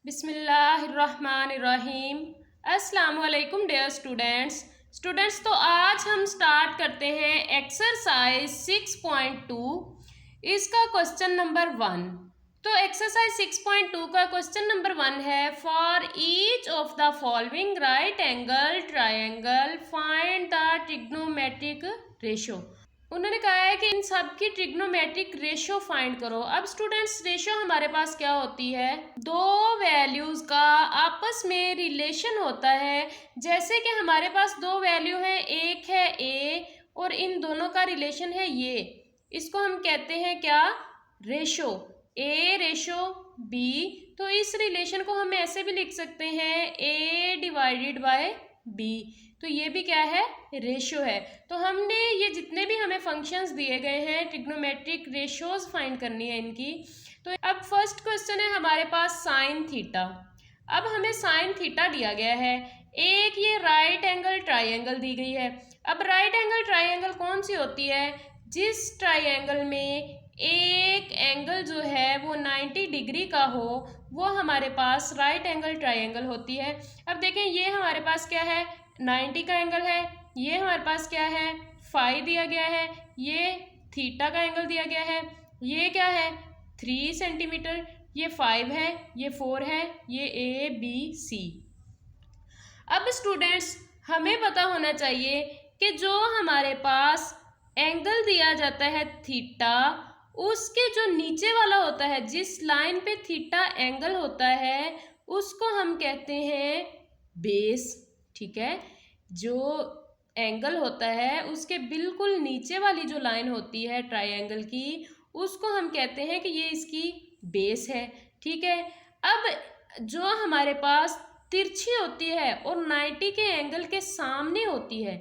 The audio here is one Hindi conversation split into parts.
बिस्मिल्लाहिर्रहमानिर्रहीम। अस्सलाम वालेकुम डियर स्टूडेंट्स। तो आज हम स्टार्ट करते हैं एक्सरसाइज 6.2। इसका क्वेश्चन नंबर 1। तो एक्सरसाइज 6.2 का क्वेश्चन नंबर 1 है, for each of the following right angle triangle find the trigonometric ratio. उन्होंने कहा है कि इन सब की ट्रिग्नोमेट्रिक रेशो फाइंड करो। अब स्टूडेंट्स, रेशो हमारे पास क्या होती है? दो वैल्यूज का आपस में रिलेशन होता है। जैसे कि हमारे पास दो वैल्यू है, एक है ए और इन दोनों का रिलेशन है ये। इसको हम कहते हैं क्या? रेशो। ए रेशो बी। तो इस रिलेशन को हम ऐसे भी लिख सकते हैं, ए डिवाइडेड बाय बी। तो ये भी क्या है? रेशो है। तो हमने ये जितने भी हमें फंक्शंस दिए गए हैं, ट्रिग्नोमेट्रिक रेशोज फाइंड करनी है इनकी। तो अब फर्स्ट क्वेश्चन है हमारे पास साइन थीटा। अब हमें साइन थीटा दिया गया है, एक ये राइट एंगल ट्राइंगल दी गई है। अब राइट एंगल ट्राइंगल कौन सी होती है? जिस ट्राइंगल में एक एंगल जो है वो 90 डिग्री का हो, वो हमारे पास राइट एंगल ट्राइंगल होती है। अब देखें, ये हमारे पास क्या है? 90 का एंगल है। ये हमारे पास क्या है? फाई दिया गया है। ये थीटा का एंगल दिया गया है। ये क्या है? 3 सेंटीमीटर। ये 5 है, ये 4 है, ये ए बी सी। अब स्टूडेंट्स, हमें पता होना चाहिए कि जो हमारे पास एंगल दिया जाता है थीटा, उसके जो नीचे वाला होता है, जिस लाइन पे थीटा एंगल होता है, उसको हम कहते हैं बेस। ठीक है, जो एंगल होता है उसके बिल्कुल नीचे वाली जो लाइन होती है ट्रायंगल की, उसको हम कहते हैं कि ये इसकी बेस है। ठीक है, अब जो हमारे पास तिरछी होती है और 90 के एंगल के सामने होती है,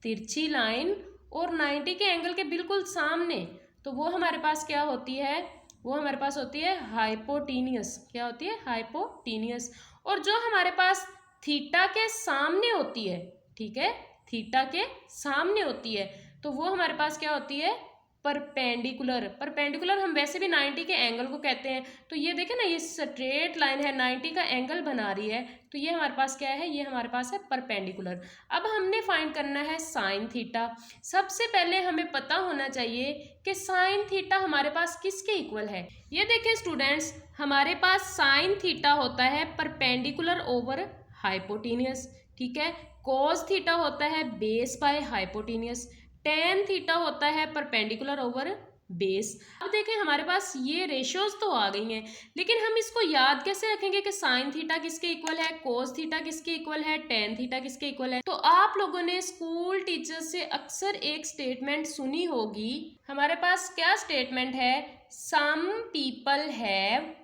तिरछी लाइन और 90 के एंगल के बिल्कुल सामने, तो वो हमारे पास क्या होती है? वो हमारे पास होती है हाइपोटीनियस। क्या होती है? हाइपोटीनियस। और जो हमारे पास थीटा के सामने होती है, ठीक है, थीटा के सामने होती है, तो वो हमारे पास क्या होती है? परपेंडिकुलर। परपेंडिकुलर हम वैसे भी 90 के एंगल को कहते हैं। तो ये देखें ना, ये स्ट्रेट लाइन है, 90 का एंगल बना रही है, तो ये हमारे पास क्या है? ये हमारे पास है परपेंडिकुलर। अब हमने फाइंड करना है साइन थीटा। सबसे पहले हमें पता होना चाहिए कि साइन थीटा हमारे पास किसके इक्वल है। ये देखें स्टूडेंट्स, हमारे पास साइन थीटा होता है परपेंडिकुलर ओवर हाइपोटीनियस। ठीक है, कोस थीटा होता है base by hypotenuse, tan theta होता है परपेंडिकुलर ओवर बेस। अब देखें, हमारे पास ये रेशियोज तो आ गई हैं, लेकिन हम इसको याद कैसे रखेंगे कि साइन थीटा किसके इक्वल है, कोस थीटा किसके इक्वल है, टेन थीटा किसके इक्वल है? तो आप लोगों ने स्कूल टीचर से अक्सर एक स्टेटमेंट सुनी होगी। हमारे पास क्या स्टेटमेंट है? Some people have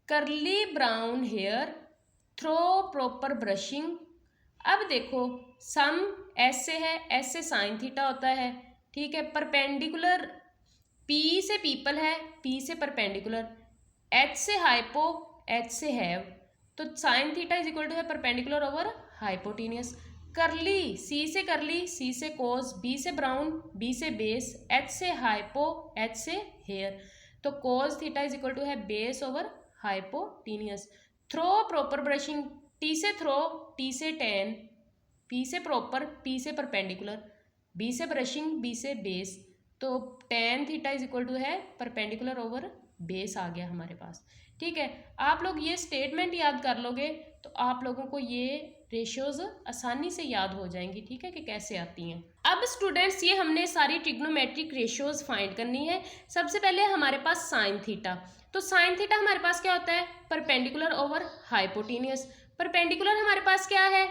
curly brown hair through proper brushing. अब देखो, सम ऐसे है, ऐसे साइन थीटा होता है। ठीक है, परपेंडिकुलर पी से पीपल है, पी से परपेंडिकुलर, एच से हाइपो, एच से हैव, तो sine theta is equal to है perpendicular over hypotenuse. Curly, C से करली, सी से कोस, बी से ब्राउन, बी से बेस, एच से हाइपो, एच से हेयर, तो cos theta is equal to है base over hypotenuse. Through proper brushing, T से थ्रो, टी से टेन, पी से प्रॉपर, पी से परपेंडिकुलर, बी से ब्रशिंग, बी से बेस, तो tan theta is equal to है परपेंडिकुलर ओवर बेस आ गया हमारे पास। ठीक है, आप लोग ये स्टेटमेंट याद कर लोगे तो आप लोगों को ये रेशियोज आसानी से याद हो जाएंगी। ठीक है, कि कैसे आती हैं। अब स्टूडेंट्स, ये हमने सारी ट्रिग्नोमेट्रिक रेशियोज फाइंड करनी है। सबसे पहले हमारे पास साइन थीटा। तो साइन थीटा हमारे पास क्या होता है? Perpendicular over hypotenuse. परपेंडिकुलर हमारे पास क्या है?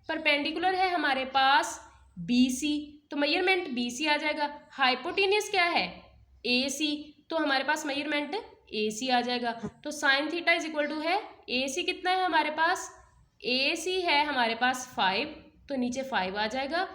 परपेंडिकुलर है हमारे पास बी सी, तो मेजरमेंट बी सी आ जाएगा। हाइपोटीनियस क्या है? ए सी, तो हमारे पास मेजरमेंट ए सी आ जाएगा। तो sine theta is equal to है ए सी कितना है हमारे पास? ए सी है हमारे पास 5, तो नीचे 5 आ जाएगा।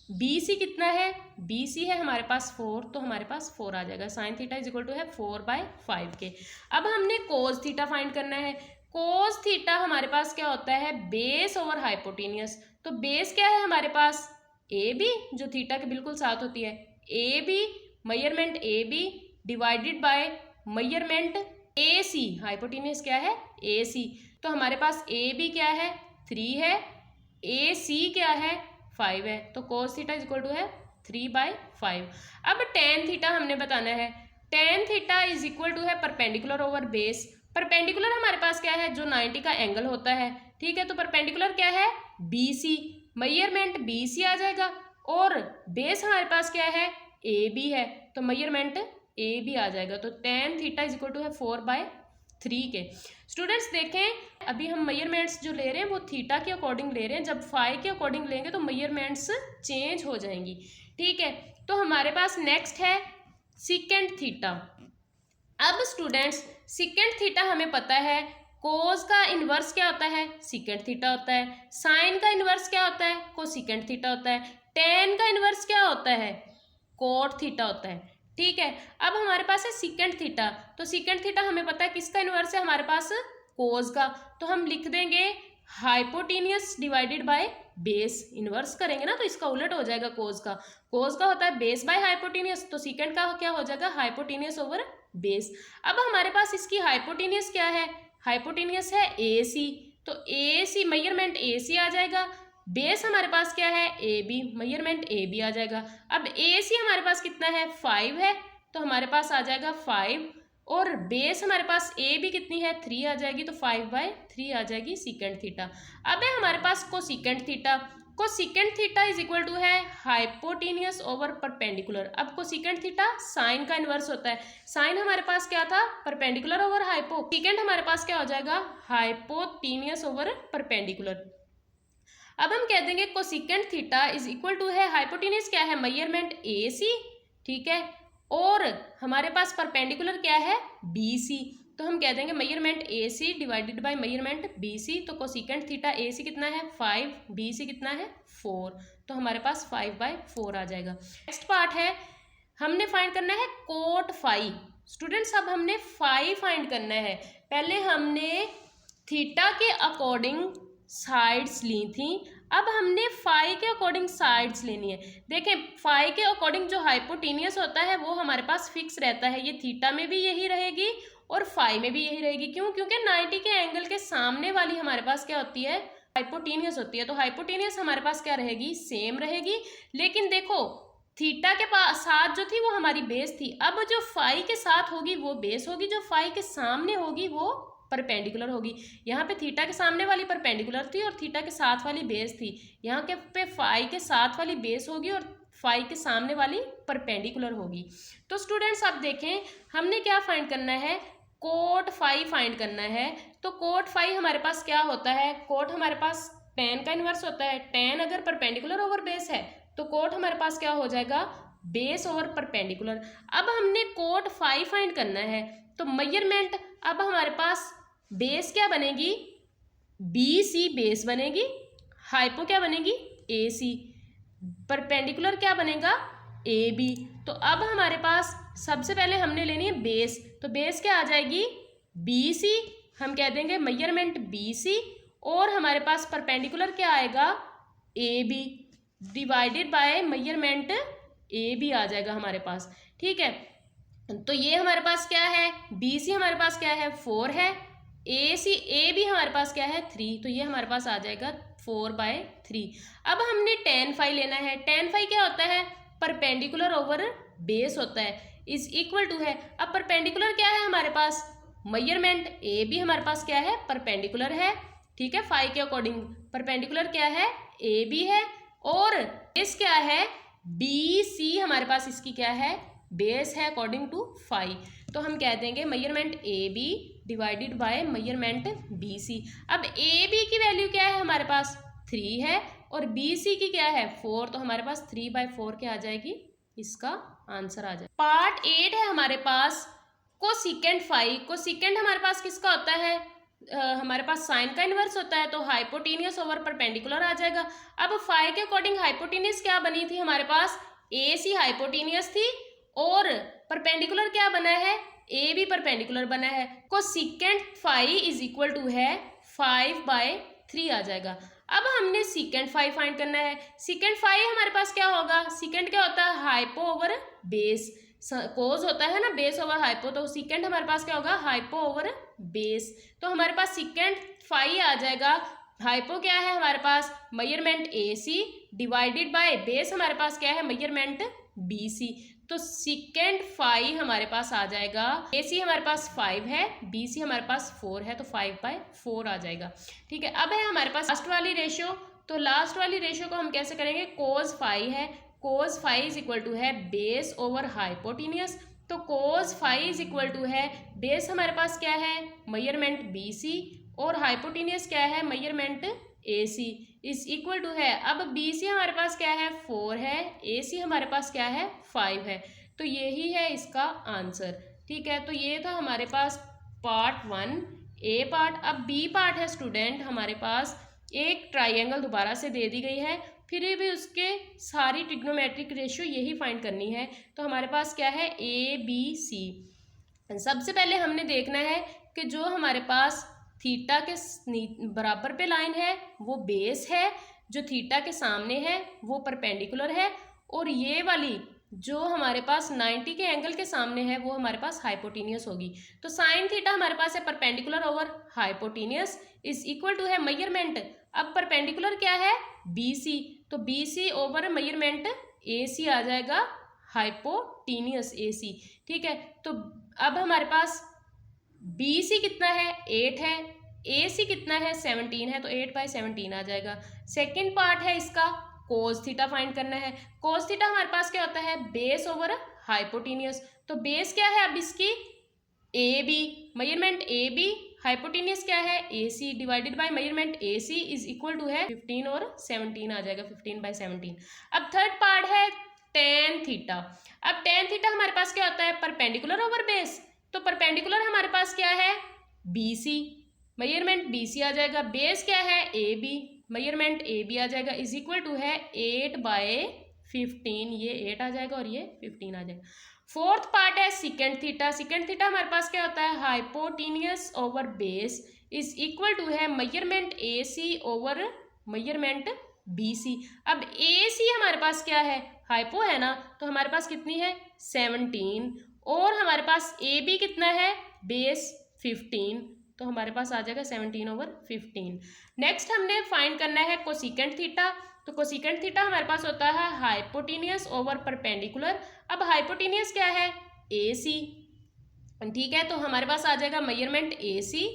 बी सी कितना है? बी सी है हमारे पास 4, तो हमारे पास 4 आ जाएगा। Sine theta is equal to है 4/5 के। अब हमने कोस थीटा फाइंड करना है। कोस थीटा हमारे पास क्या होता है? Base over hypotenuse. तो बेस क्या है हमारे पास? ए बी, जो थीटा के बिल्कुल साथ होती है, A B, measurement A B divided by measurement A C. Hypotenuse क्या है? ए सी। तो हमारे पास ए बी क्या है 3 है, ए सी क्या है 5 है, तो cos theta is equal to है 3/5। अब tan थीटा हमने बताना है, tan theta is equal to है परपेंडिकुलर ओवर बेस। परपेंडिकुलर हमारे पास क्या है, जो 90 का एंगल होता है, ठीक है। तो परपेंडिकुलर क्या है BC, मेजरमेंट BC आ जाएगा, और बेस हमारे पास क्या है AB है, तो मेजरमेंट AB आ जाएगा। तो tan theta is equal to है 4/3 के। स्टूडेंट्स देखें, अभी हम मेजरमेंट्स जो ले रहे हैं वो थीटा के अकॉर्डिंग ले रहे हैं, जब फाई के अकॉर्डिंग लेंगे तो मेजरमेंट्स चेंज हो जाएंगी, ठीक है। तो हमारे पास नेक्स्ट है सीकेंट थीटा। अब स्टूडेंट्स सीकेंट थीटा हमें पता है, कोस का इन्वर्स क्या होता है सीकेंट थीटा होता है, साइन का इन्वर्स क्या होता है कोसीकेंट थीटा होता है, टेन का इन्वर्स क्या होता है कोट थीटा होता है, ठीक है। अब हमारे पास है सीकेंट थीटा, तो सीकेंट थीटा हमें पता है किसका इन्वर्स है हमारे पास कोस का, तो हम लिख देंगे hypotenuse divided by base. Inverse करेंगे ना तो इसका उलट हो जाएगा, कोस का होता है बेस बाय हाइपोटेनियस, तो सीकेंट का क्या हो जाएगा हाइपोटेनियस ओवर बेस। अब हमारे पास इसकी हाइपोटेनियस क्या है, हाइपोटेनियस है AC, तो AC मेजरमेंट AC आ जाएगा, बेस हमारे पास क्या है AB, मेजरमेंट AB आ जाएगा। अब AC हमारे पास कितना है 5 है, तो हमारे पास आ जाएगा 5, और बेस हमारे पास AB कितनी है 3 आ जाएगी, तो 5/3 आ जाएगी सीकेंट थीटा। अब है हमारे पास cosecant theta, cosecant theta is equal to है हाइपोटेनियस ओवर परपेंडिकुलर। अब कोसीकेंट थीटा साइन का इन्वर्स होता है, साइन हमारे पास क्या था परपेंडिकुलर ओवर हाइपो, सीकेंट हमारे पास क्या हो जाएगा हाइपोटेनियस ओवर परपेंडिकुलर। अब हम कह देंगे cosecant theta is equal to है हाइपोटेनियस क्या है मेजरमेंट AC, ठीक है, और हमारे पास परपेंडिकुलर क्या है BC, तो हम कह देंगे measurement AC divided by measurement BC, तो कोसीकेंट थीटा AC कितना है 5, BC कितना है 4, तो हमारे पास 5/4 आ जाएगा। नेक्स्ट पार्ट है, हमने फाइंड करना है कोट फाई। स्टूडेंट्स अब हमने फाई फाइंड करना है, पहले हमने थीटा के अकॉर्डिंग साइड्स ली थी, अब हमने फाई के अकॉर्डिंग साइड्स लेनी है। देखें फाई के अकॉर्डिंग जो हाइपोटेनियस होता है वो हमारे पास फिक्स रहता है, ये थीटा में भी यही रहेगी और फाई में भी यही रहेगी, क्यों, क्योंकि 90 के एंगल के सामने वाली हमारे पास क्या होती है हाइपोटेनियस होती है, तो हाइपोटेनियस हमारे पास क्या रहेगी सेम रहेगी। लेकिन देखो थीटा के पास साथ जो थी वो हमारी बेस थी, अब जो फाई के साथ होगी वो बेस होगी, जो फाई के सामने होगी वो परपेंडिकुलर होगी। यहाँ पे थीटा के सामने वाली परपेंडिकुलर थी और थीटा के साथ वाली बेस थी, यहाँ के पे फाई के साथ वाली बेस होगी और फाई के सामने वाली परपेंडिकुलर होगी। तो स्टूडेंट्स आप देखें हमने क्या फाइंड करना है कोट फाई फाइंड करना है, तो कोट फाई हमारे पास क्या होता है, कोट हमारे पास टेन का इन्वर्स होता है, टेन अगर परपेंडिकुलर ओवर बेस है तो कोट हमारे पास क्या हो जाएगा बेस ओवर परपेंडिकुलर। अब हमने कोट फाई फाइंड करना है, तो मेजरमेंट अब हमारे पास बेस क्या बनेगी BC बेस बनेगी, हाइपो क्या बनेगी AC, परपेंडिकुलर क्या बनेगा AB। तो अब हमारे पास सबसे पहले हमने लेनी है बेस, तो बेस क्या आ जाएगी BC, हम कह देंगे मेजरमेंट BC, और हमारे पास परपेंडिकुलर क्या आएगा AB divided by measurement AB आ जाएगा हमारे पास, ठीक है। तो ये हमारे पास क्या है BC हमारे पास क्या है 4 है, AB हमारे पास क्या है 3, तो ये हमारे पास आ जाएगा 4/3। अब हमने tan फाई लेना है, tan फाई क्या होता है परपेंडिकुलर ओवर बेस होता है, इज इक्वल टू है, अब परपेंडिकुलर क्या है हमारे पास मेजरमेंट AB हमारे पास क्या है परपेंडिकुलर है, ठीक है, फाई के अकॉर्डिंग परपेंडिकुलर क्या है AB है, और बेस क्या है BC हमारे पास इसकी क्या है बेस है अकॉर्डिंग टू फाई, तो हम कह देंगे measurement AB divided by measurement BC। अब AB की वैल्यू क्या है हमारे पास 3 है और BC की क्या है 4, तो हमारे पास 3/4 क्या आ जाएगी, इसका आंसर आ जाएगा। पार्ट 8 है हमारे पास कोसीकेंट फाई। कोसीकेंट हमारे पास किसका होता है हमारे पास साइन का इन्वर्स होता है, तो हाइपोटेनियस ओवर परपेंडिकुलर आ जाएगा। अब फाई के अकॉर्डिंग हाइपोटेनियस क्या बनी थी हमारे पास AC हाइपोटेनियस थी और परपेंडिकुलर क्या बना है AB परपेंडिकुलर बना है, cosecant phi is equal to है 5/3 आ जाएगा। अब हमने सीकेंट फाई फाइंड करना है, सीकेंट फाई हमारे पास क्या होगा, सीकेंट क्या होता है हाइपो ओवर बेस, कोस होता है ना बेस ओवर हाइपो, तो सीकेंट हमारे पास क्या होगा हाइपो ओवर बेस, तो हमारे पास सीकेंट फाई आ जाएगा। हाइपो क्या है हमारे पास, measurement AC divided by base हमारे पास क्या है, मेजरमेंट BC। तो सेकेंड फाई हमारे पास आ जाएगा, AC हमारे पास 5 है, BC हमारे पास 4 है, तो 5/4 आ जाएगा। ठीक है, अब है हमारे पास लास्ट वाली रेशियो। तो लास्ट वाली रेशियो को हम कैसे करेंगे, कोस फाई है, cos phi is equal to है बेस ओवर हाइपोटेनियस। तो cos phi is equal to है बेस हमारे पास क्या है, मेजरमेंट BC और हाइपोटेनियस क्या है, measurement AC is equal to है, अब BC हमारे पास क्या है 4 है, AC हमारे पास क्या है 5 है। तो यही है इसका आंसर। ठीक है, तो ये था हमारे पास पार्ट 1 A पार्ट। अब B पार्ट है स्टूडेंट, हमारे पास एक ट्राइंगल दोबारा से दे दी गई है, फिर भी उसके सारी ट्रिग्नोमेट्रिक रेशियो यही फाइंड करनी है। तो हमारे पास क्या है ABC। सबसे पहले हमने देखना है कि जो हमारे पास थीटा के बराबर पे लाइन है वो बेस है, जो थीटा के सामने है वो परपेंडिकुलर है, और ये वाली जो हमारे पास 90 के एंगल के सामने है वो हमारे पास हाइपोटेनियस होगी। तो साइन थीटा हमारे पास है perpendicular over hypotenuse is equal to है मेजरमेंट, अब परपेंडिकुलर क्या है BC, तो BC ओवर मेजरमेंट AC आ जाएगा हाइपोटेनियस AC। ठीक है, तो अब हमारे पास BC कितना है 8 है, AC कितना है 17 है, तो 8/17 आ जाएगा। सेकेंड पार्ट है इसका कोस थीटा फाइंड करना है। कोस थीटा हमारे पास क्या होता है, बेस ओवर हाइपोटेनियस। तो बेस क्या है अब इसकी AB, मेजरमेंट AB, हाइपोटेनियस क्या है AC divided by measurement AC is equal to है 15 और 17 आ जाएगा, 15/17। अब थर्ड पार्ट है टेन थीटा। अब टेन थीटा हमारे पास क्या होता है, परपेंडिकुलर ओवर बेस। तो परपेंडिकुलर हमारे पास क्या है BC, मेजरमेंट BC आ जाएगा, बेस क्या है AB, मेजरमेंट AB आ जाएगा, इज इक्वल टू है 8/15, ये 8 आ जाएगा और ये 15 आ जाएगा। फोर्थ पार्ट है सेकेंड थीटा। सेकेंड थीटा हमारे पास क्या होता है, hypotenuse over base is equal to है measurement AC over measurement BC। अब AC हमारे पास क्या है, हाइपो है ना, तो हमारे पास कितनी है 17, और हमारे पास AB कितना है बेस 15, तो हमारे पास आ जाएगा 17/15। नेक्स्ट हमने फाइंड करना है कोसिकेंट थीटा। तो कोसिकेंट थीटा हमारे पास होता है हाइपोटेनियस ओवर परपेंडिकुलर। अब हाइपोटेनियस क्या है AC, ठीक है, तो हमारे पास आ जाएगा मेजरमेंट AC,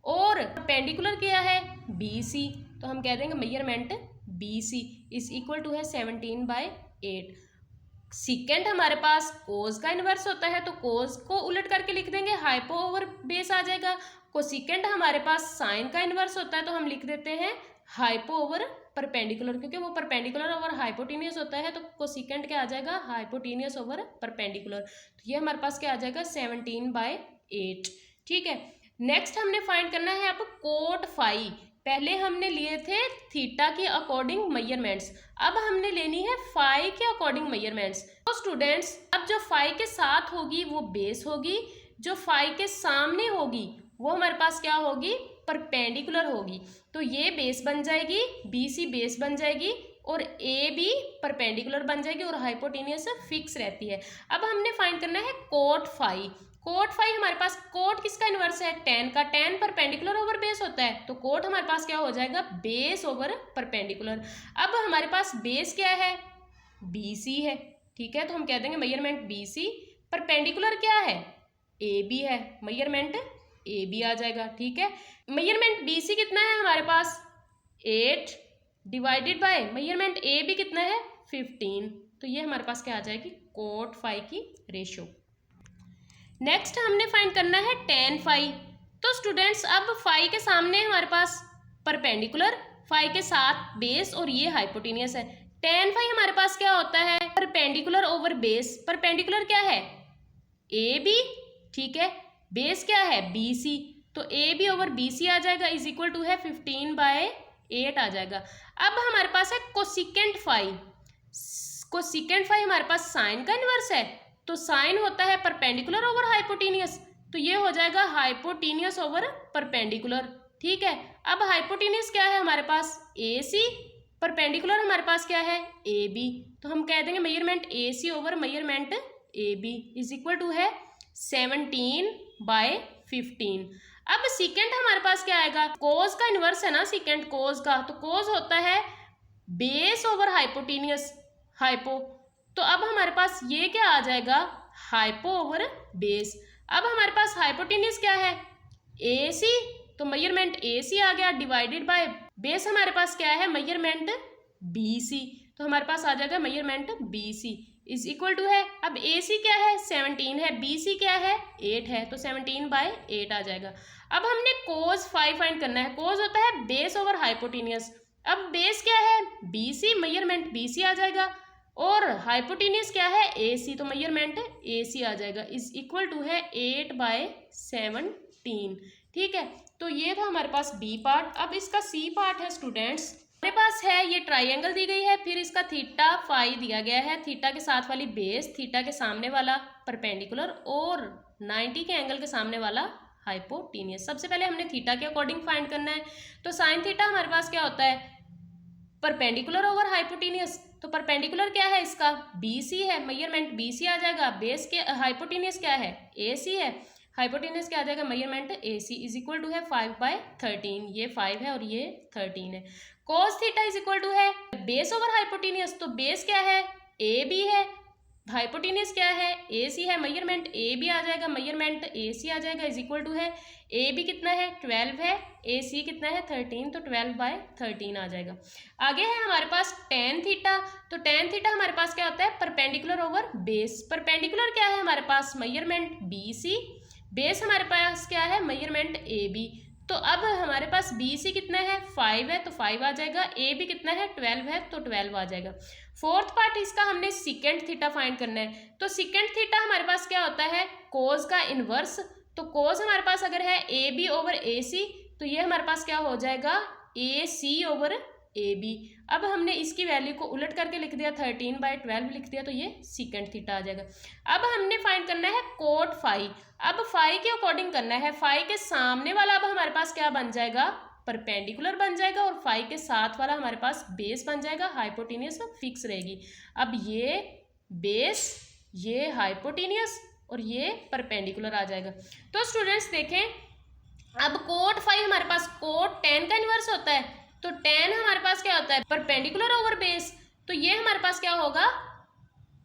और परपेंडिकुलर क्या है BC, तो हम कह देंगे measurement BC is equal to है 17/8। सीकेंट हमारे पास कोस का इनवर्स होता है, तो कोस को उलट करके लिख देंगे, हाइपो ओवर बेस आ जाएगा। कोसिकेंट हमारे पास साइन का इनवर्स होता है, तो हम लिख देते हैं हाइपो ओवर परपेंडिकुलर, क्योंकि वो परपेंडिकुलर ओवर हाइपोटेनियस होता है, तो कोसिकेंट क्या आ जाएगा हाइपोटेनियस ओवर परपेंडिकुलर। तो ये हमारे पास क्या आ जाएगा 17/8। ठीक है, नेक्स्ट हमने फाइंड करना है अब कोट फाई। पहले हमने लिए थे थीटा के अकॉर्डिंग मेजरमेंट्स, अब हमने लेनी है फाई के अकॉर्डिंग मेजरमेंट्स। तो स्टूडेंट्स अब जो फाई के साथ होगी वो बेस होगी, जो फाई के सामने होगी वो हमारे पास क्या होगी परपेंडिकुलर होगी। तो ये बेस बन जाएगी, BC बेस बन जाएगी, और AB परपेंडिकुलर बन जाएगी, और हाइपोटेनियस फिक्स रहती है। अब हमने फाइंड करना है कोट फाई। कोट फाई हमारे पास, कोट किसका इनवर्स है टेन का, टेन परपेंडिकुलर ओवर बेस होता है, तो कोट हमारे पास क्या हो जाएगा बेस ओवर परपेंडिकुलर। अब हमारे पास बेस क्या है BC है, ठीक है, तो हम कह देंगे मेजरमेंट BC, परपेंडिकुलर क्या है AB है, मेजरमेंट AB आ जाएगा। ठीक है, मेजरमेंट BC कितना है हमारे पास 8 डिवाइडेड बाय मेजरमेंट AB कितना है 15, तो ये हमारे पास क्या आ जाएगी कोट फाई की रेशियो। नेक्स्ट हमने फाइंड करना है टेन फाई। तो स्टूडेंट्स अब फाई के सामने हमारे पास परपेंडिकुलर, फाई के साथ बेस, और ये हाइपोटेनियस है। टेन फाई हमारे पास क्या होता है परपेंडिकुलर ओवर बेस। परपेंडिकुलर क्या है AB, ठीक है, बेस क्या है BC, तो AB ओवर BC आ जाएगा इज इक्वल टू है 15/8 आ जाएगा। अब हमारे पास है कोसिकेंट फाई। कोसिकेंट फाई हमारे पास साइन का इनवर्स है, तो साइन होता है परपेंडिकुलर ओवर हाइपोटेनियस, तो ये हो जाएगा हाइपोटेनियस ओवर परपेंडिकुलर। ठीक है, अब हाइपोटेनियस क्या है हमारे पास AC, परपेंडिकुलर हमारे पास क्या है AB, तो हम कह देंगे measurement AC over measurement AB is equal to है 17/15। अब सीकेंट हमारे पास क्या आएगा, कोज का इनवर्स है ना सीकेंट कोज का, तो कोज होता है बेस ओवर हाइपोटेनियस, हाइपो, तो अब हमारे पास ये क्या आ जाएगा, हाइपो ओवर बेस। अब हमारे पास हाइपोटेनियस क्या है, ए सी, तो मेजरमेंट ए सी आ गया, डिवाइडेड बाय बेस हमारे पास क्या है, मेजरमेंट बी सी, तो हमारे पास आ जाएगा measurement B C is equal to है, अब ए सी क्या है 17 है, बी सी क्या है 8 है, तो 17/8 आ जाएगा। अब हमने कोज 5 फाइंड करना है, कोज होता है बेस ओवर हाइपोटेनियस, अब बेस क्या है B C, measurement B C आ जाएगा, और हाइपोटेनियस क्या है ए सी, तो मेजरमेंट ए सी आ जाएगा, इज इक्वल टू है 8/17। ठीक है, तो ये था हमारे पास बी पार्ट। अब इसका सी पार्ट है स्टूडेंट्स, हमारे पास है ये ट्राइंगल दी गई है, फिर इसका थीटा फाई दिया गया है, थीटा के साथ वाली बेस, थीटा के सामने वाला परपेंडिकुलर और 90 के एंगल के सामने वाला हाइपोटेनियस। सबसे पहले हमने थीटा के अकॉर्डिंग फाइंड करना है, तो साइन थीटा हमारे पास क्या होता है, परपेंडिकुलर ओवर हाइपोटेनियस, तो परपेंडिकुलर क्या है इसका बी सी है, मेजरमेंट बी सी आ जाएगा, बेस के हाइपोटेनियस क्या है ए सी है, हाइपोटेनियस क्या आ जाएगा measurement A C is equal to है 5/13, ये 5 है और ये 13 है। cos theta is equal to है बेस ओवर हाइपोटेनियस, तो बेस क्या है ए बी है, हाइपोटेनियस क्या है ए सी है, मेजरमेंट ए बी आ जाएगा, मेजरमेंट ए सी आ जाएगा इज इक्वल टू है ए बी कितना है 12 है, ए सी कितना है 13, तो 12/13 आ जाएगा। आगे है हमारे पास टेन थीटा, तो टेन थीटा हमारे पास क्या होता है परपेंडिकुलर ओवर बेस, परपेंडिकुलर क्या है हमारे पास मेजरमेंट बी सी, बेस हमारे पास क्या है मेजरमेंट ए बी, तो अब हमारे पास बी सी कितना है 5 है, तो 5 आ जाएगा, ए बी कितना है 12 है, तो 12 आ जाएगा। फोर्थ पार्ट इसका हमने सीकेंट थीटा फाइंड करना है, तो सीकेंट थीटा हमारे पास क्या होता है कोज का इनवर्स, तो कोज हमारे पास अगर है ए बी ओवर ए सी, तो ये हमारे पास क्या हो जाएगा ए सी ओवर ए बी। अब हमने इसकी वैल्यू को उलट करके लिख दिया 13/12 लिख दिया, तो ये सीकेंट थीटा आ जाएगा। अब हमने फाइंड करना है कोट फाई, अब फाई के अकॉर्डिंग करना है, फाई के सामने वाला अब हमारे पास क्या बन जाएगा परपेंडिकुलर बन जाएगा, और फाई के साथ वाला हमारे पास बेस बन जाएगा, हाइपोटेनियस में फिक्स रहेगी। अब ये बेस, ये हाइपोटेनियस और ये परपेंडिकुलर आ जाएगा। तो स्टूडेंट्स देखें, अब कोट फाई हमारे पास कोट 10 का इनवर्स होता है, तो 10 हमारे पास क्या होता है परपेंडिकुलर ओवर बेस, तो ये हमारे पास क्या होगा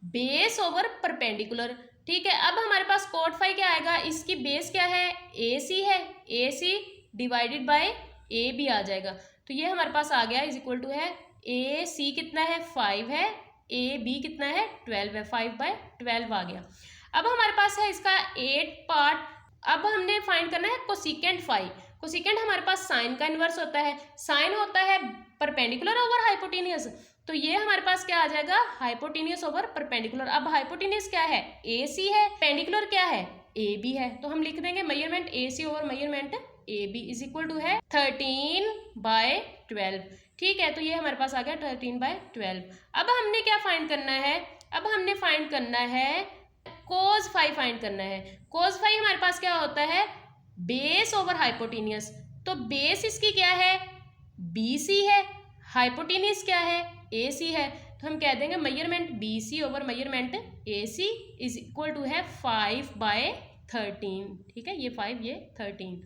बेस ओवर परपेंडिकुलर। ठीक है, अब हमारे पास कोट फाई क्या आएगा, इसकी बेस क्या है ए सी है, A C divided by A B आ जाएगा, तो ये हमारे पास आ गया इज इक्वल टू है ए सी कितना है 5 है, ए बी कितना है 12 है, 5/12 आ गया। अब हमारे पास है इसका 8 पार्ट, अब हमने फाइंड करना है कोसिकेंट फाई। कोसिकेंट हमारे पास साइन का इनवर्स होता है, साइन होता है परपेंडिकुलर ओवर हाइपोटेनियस, तो ये हमारे पास क्या आ जाएगा हाइपोटेनियस ओवर परपेंडिकुलर। अब हाइपोटेनियस क्या है ए सी है, पेंडिकुलर क्या है ए बी है, तो हम लिख देंगे measurement A C over measurement A B is equal to है 13/12। ठीक है, तो ये हमारे पास आ गया 13/12। अब हमने क्या फाइंड करना है, अब हमने फाइंड करना है कोज फाई फाइंड करना है। कोज फाई हमारे पास क्या होता है बेस ओवर हाइपोटेनियस, तो बेस इसकी क्या है बी सी है, हाइपोटेनियस क्या है ए सी है, तो हम कह देंगे measurement B C over measurement A C is equal to है 5/13। ठीक है, ये 5 ये 13।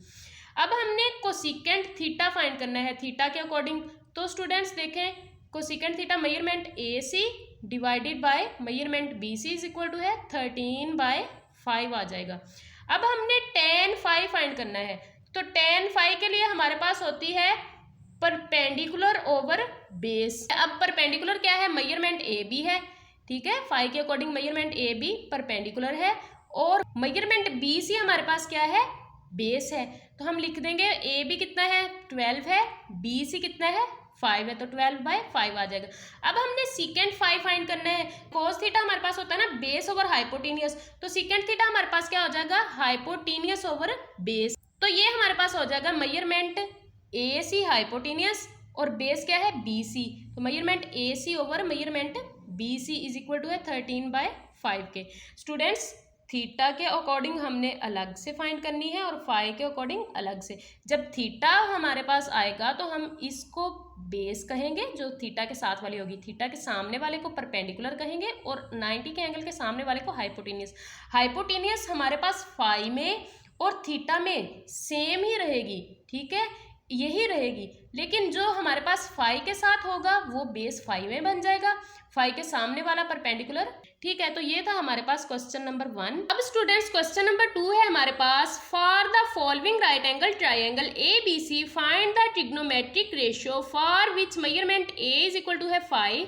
अब हमने कोसिकेंट थीटा फाइंड करना है थीटा के अकॉर्डिंग, तो स्टूडेंट्स देखें cosecant theta measurement A C divided by measurement B C is equal to है 13/5 आ जाएगा। अब हमने tan फाई फाइंड करना है, तो tan फाई के लिए हमारे पास होती है परपेंडिकुलर ओवर बेस। अब परपेंडिकुलर क्या है मेजरमेंट ए बी है, ठीक है, फाई के according measurement A B perpendicular है, और मेजरमेंट बी सी हमारे पास क्या है बेस है, तो हम लिख देंगे ए बी कितना है 12 है, बी सी कितना है 5 है, तो 12/5 आ जाएगा। अब हमने सीकेंट फाई फाइंड करना है, कोस थीटा हमारे पास होता है ना बेस ओवर हाइपोटेनियस, तो सीकेंट थीटा हमारे पास क्या हो जाएगा हाइपोटेनियस ओवर बेस, तो ये हमारे पास हो जाएगा मेजरमेंट ए सी हाइपोटेनियस और बेस क्या है बी सी, तो measurement A C over measurement B C is equal to है 13/5 के। स्टूडेंट्स थीटा के अकॉर्डिंग हमने अलग से फाइंड करनी है और फाई के अकॉर्डिंग अलग से। जब थीटा हमारे पास आएगा तो हम इसको बेस कहेंगे, जो थीटा के साथ वाली होगी, थीटा के सामने वाले को परपेंडिकुलर कहेंगे और 90 के एंगल के सामने वाले को हाइपोटेनियस। हाइपोटेनियस हमारे पास फाई में और थीटा में सेम ही रहेगी, ठीक है, यही रहेगी, लेकिन जो हमारे पास फाई के साथ होगा वो बेस फाई में बन जाएगा, फाई के सामने वाला परपेंडिकुलर, ठीक है। तो ये था हमारे पास क्वेश्चन नंबर 1। अब स्टूडेंट्स क्वेश्चन नंबर 2 है हमारे पास, for the following right angle triangle ABC find the trigonometric ratio for which measurement A is equal to है phi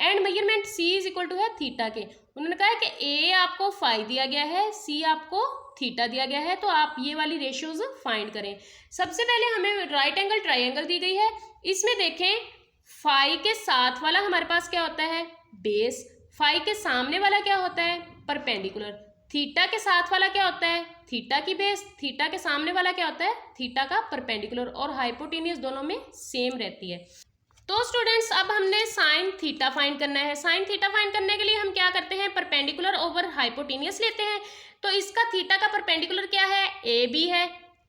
and measurement C is equal to है थीटा के। उन्होंने कहा है कि A आपको फाई दिया गया है, C आपको थीटा दिया गया है, तो आप ये वाली रेशियोज फाइंड करें। सबसे पहले हमें राइट एंगल ट्राइंगल दी गई है, इसमें देखें फाई के साथ वाला हमारे पास क्या होता है, बेस, फाई के सामने वाला क्या होता है, परपेंडिकुलर, थीटा के साथ वाला क्या होता है, थीटा की बेस, थीटा के सामने वाला क्या होता है, थीटा का परपेंडिकुलर, और हाइपोटेन्यूज दोनों में सेम रहती है। तो स्टूडेंट्स अब हमने साइन थीटा फाइंड करना है। साइन थीटा फाइंड करने के लिए हम क्या करते हैं, परपेंडिकुलर ओवर हाइपोटेन्यूज लेते हैं। तो इसका थीटा का परपेंडिकुलर क्या है, AB है,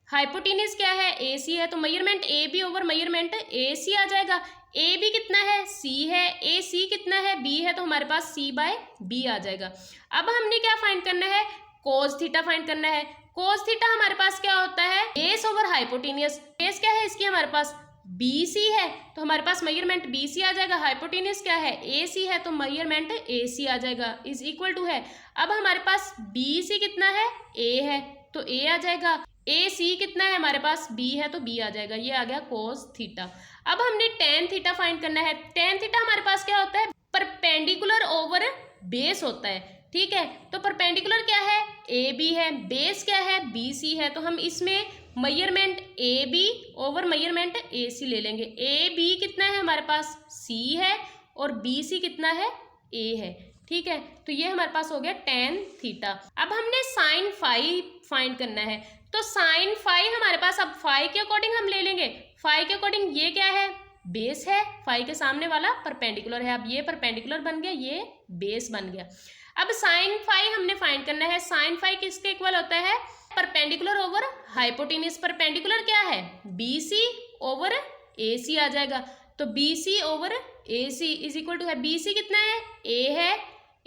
हाइपोटेन्यूज क्या है, AC है, तो measurement AB over measurement AC आ जाएगा। AB कितना है, C है, AC कितना है, B है, तो हमारे पास C बाय B आ जाएगा। अब हमने क्या फाइंड करना है, कोस थीटा फाइंड करना है। कोस थीटा हमारे पास क्या होता है, बेस ओवर हाइपोटेन्यूज, बेस क्या है इसकी हमारे पास BC है, तो हमारे पास मेजरमेंट BC आ जाएगा, हाइपोटेन्यूज क्या है AC है, तो मेजरमेंट AC आ जाएगा, इज इक्वल टू है। अब हमारे पास BC कितना है, A है, तो A आ जाएगा, AC कितना है हमारे पास, B है, तो B आ जाएगा, ये आ गया कोस थीटा। अब हमने टेन थीटा फाइंड करना है। टेन थीटा हमारे पास क्या होता है, परपेंडिकुलर ओवर बेस होता है, ठीक है। तो परपेंडिकुलर क्या है, AB है, बेस क्या है, BC है, तो हम इसमें measurement AB over measurement AC ले लेंगे। AB कितना है हमारे पास, C है, और BC कितना है, A है, ठीक है। तो ये हमारे पास हो गया टेन थीटा। अब हमने साइन फाई फाइंड करना है, तो साइन फाई हमारे पास, अब फाई के अकॉर्डिंग हम ले लेंगे, फाई के अकॉर्डिंग ये क्या है, बेस है, फाई के सामने वाला परपेंडिकुलर है, अब ये परपेंडिकुलर बन गया, ये बेस बन गया। अब साइन फाई हमने फाइंड करना है। साइन फाई किसके इक्वल होता है, परपेंडिकुलर ओवर हाइपोटेन्यूज। परपेंडिकुलर क्या है, BC ओवर AC आ जाएगा, तो BC over AC is equal to है, BC कितना है, A है,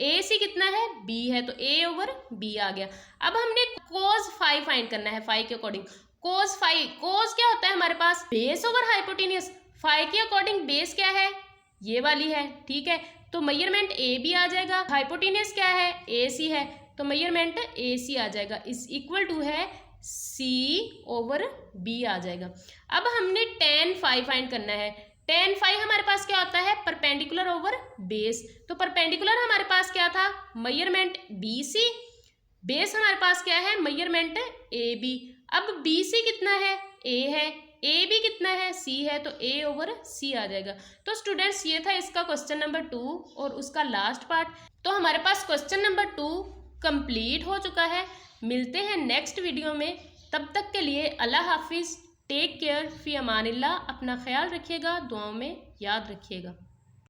AC कितना है, B है, तो A ओवर B आ गया। अब हमने कोस फाई फाइंड करना है, फाई के अकॉर्डिंग। कोस फाई, कोस क्या होता है हमारे पास, बेस ओवर हाइपोटेन्यूज, फाई के अकॉर्डिंग बेस क्या है, ये वाली है, ठीक है, तो मेजरमेंट AB आ जाएगा, हाइपोटेन्यूज क्या है, AC है, तो मेजरमेंट AC आ जाएगा, इज इक्वल टू है C ओवर B आ जाएगा। अब हमने टेन फाई फाइंड करना है। टेन फाई हमारे पास क्या होता है, परपेंडिकुलर ओवर बेस, तो परपेंडिकुलर हमारे पास क्या था, मेजरमेंट BC, बेस हमारे पास क्या है, मेजरमेंट AB। अब BC कितना है, A है, AB कितना है, C है, तो A ओवर C आ जाएगा। तो स्टूडेंट्स ये था इसका क्वेश्चन नंबर 2 और उसका लास्ट पार्ट। तो हमारे पास क्वेश्चन नंबर 2 कंप्लीट हो चुका है। मिलते हैं नेक्स्ट वीडियो में, तब तक के लिए अल्लाह हाफिज़, टेक केयर, फी अमानिल्लाह, अपना ख्याल रखिएगा, दुआओं में याद रखिएगा।